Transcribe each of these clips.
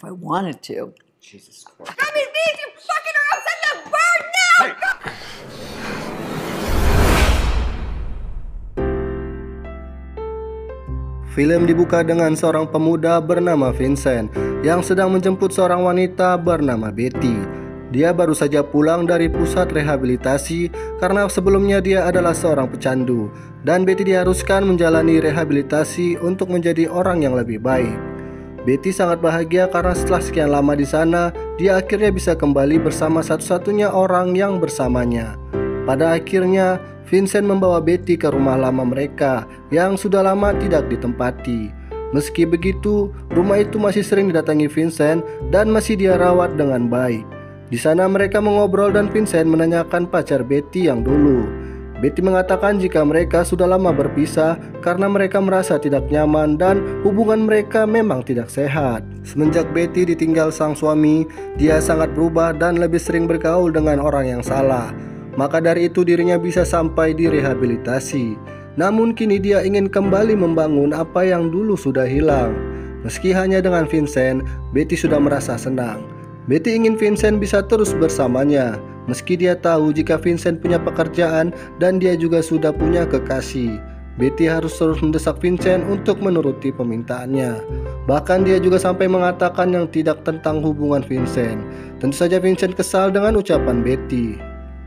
I wanted to. Jesus Christ. I mean, these, you fucking are upsetting the bird now! Film dibuka dengan seorang pemuda bernama Vincent yang sedang menjemput seorang wanita bernama Betty. Dia baru saja pulang dari pusat rehabilitasi karena sebelumnya dia adalah seorang pecandu, dan Betty diharuskan menjalani rehabilitasi untuk menjadi orang yang lebih baik. Betty sangat bahagia karena setelah sekian lama di sana, dia akhirnya bisa kembali bersama satu-satunya orang yang bersamanya. Pada akhirnya, Vincent membawa Betty ke rumah lama mereka yang sudah lama tidak ditempati. Meski begitu, rumah itu masih sering didatangi Vincent dan masih dia rawat dengan baik. Di sana mereka mengobrol dan Vincent menanyakan pacar Betty yang dulu. Betty mengatakan jika mereka sudah lama berpisah karena mereka merasa tidak nyaman dan hubungan mereka memang tidak sehat. Semenjak Betty ditinggal sang suami, dia sangat berubah dan lebih sering bergaul dengan orang yang salah. Maka dari itu dirinya bisa sampai di rehabilitasi. Namun kini dia ingin kembali membangun apa yang dulu sudah hilang. Meski hanya dengan Vincent, Betty sudah merasa senang. Betty ingin Vincent bisa terus bersamanya, meski dia tahu jika Vincent punya pekerjaan dan dia juga sudah punya kekasih. Betty harus terus mendesak Vincent untuk menuruti permintaannya. Bahkan dia juga sampai mengatakan yang tidak tentang hubungan Vincent. Tentu saja Vincent kesal dengan ucapan Betty.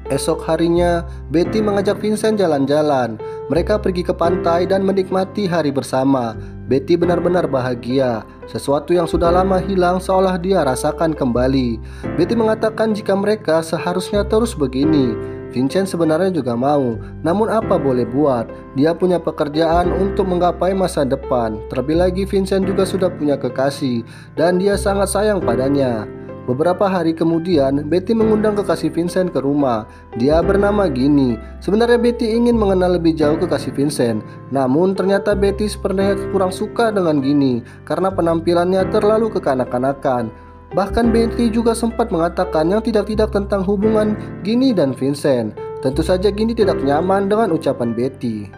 Esok harinya, Betty mengajak Vincent jalan-jalan. Mereka pergi ke pantai dan menikmati hari bersama. Betty benar-benar bahagia. Sesuatu yang sudah lama hilang seolah dia rasakan kembali. Betty mengatakan jika mereka seharusnya terus begini. Vincent sebenarnya juga mau, namun apa boleh buat. Dia punya pekerjaan untuk menggapai masa depan. Terlebih lagi Vincent juga sudah punya kekasih dan dia sangat sayang padanya. Beberapa hari kemudian, Betty mengundang kekasih Vincent ke rumah. Dia bernama Ginny. Sebenarnya Betty ingin mengenal lebih jauh kekasih Vincent. Namun ternyata Betty sepertinya kurang suka dengan Ginny karena penampilannya terlalu kekanak-kanakan. Bahkan Betty juga sempat mengatakan yang tidak-tidak tentang hubungan Ginny dan Vincent. Tentu saja Ginny tidak nyaman dengan ucapan Betty.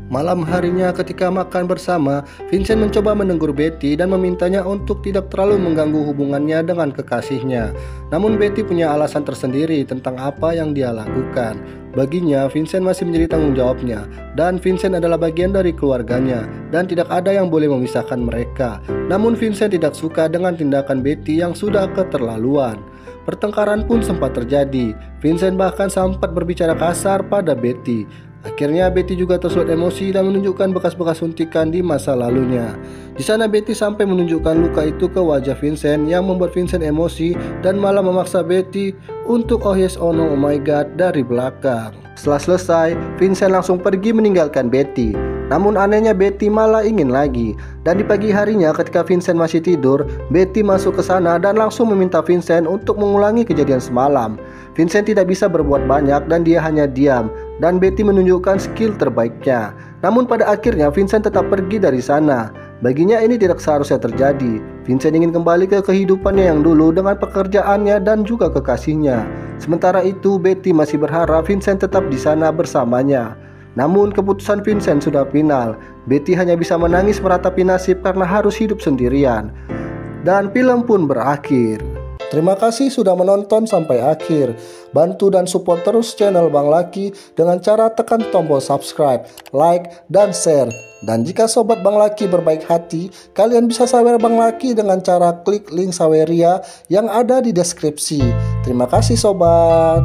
Malam harinya ketika makan bersama, Vincent mencoba menegur Betty dan memintanya untuk tidak terlalu mengganggu hubungannya dengan kekasihnya. Namun Betty punya alasan tersendiri tentang apa yang dia lakukan. Baginya, Vincent masih menjadi tanggung jawabnya, dan Vincent adalah bagian dari keluarganya, dan tidak ada yang boleh memisahkan mereka. Namun Vincent tidak suka dengan tindakan Betty yang sudah keterlaluan. Pertengkaran pun sempat terjadi. Vincent bahkan sempat berbicara kasar pada Betty. Akhirnya Betty juga tersulut emosi dan menunjukkan bekas-bekas suntikan di masa lalunya. Di sana Betty sampai menunjukkan luka itu ke wajah Vincent yang membuat Vincent emosi dan malah memaksa Betty untuk oh yes oh no oh my god dari belakang. Setelah selesai, Vincent langsung pergi meninggalkan Betty. Namun anehnya Betty malah ingin lagi. Dan di pagi harinya ketika Vincent masih tidur, Betty masuk ke sana dan langsung meminta Vincent untuk mengulangi kejadian semalam. Vincent tidak bisa berbuat banyak dan dia hanya diam, dan Betty menunjukkan skill terbaiknya. Namun pada akhirnya Vincent tetap pergi dari sana. Baginya ini tidak seharusnya terjadi. Vincent ingin kembali ke kehidupannya yang dulu dengan pekerjaannya dan juga kekasihnya. Sementara itu Betty masih berharap Vincent tetap di sana bersamanya. Namun keputusan Vincent sudah final. Betty hanya bisa menangis meratapi nasib karena harus hidup sendirian. Dan film pun berakhir. Terima kasih sudah menonton sampai akhir. Bantu dan support terus channel Bang Laki dengan cara tekan tombol subscribe, like, dan share. Dan jika sobat Bang Laki berbaik hati, kalian bisa sawer Bang Laki dengan cara klik link Saweria yang ada di deskripsi. Terima kasih sobat.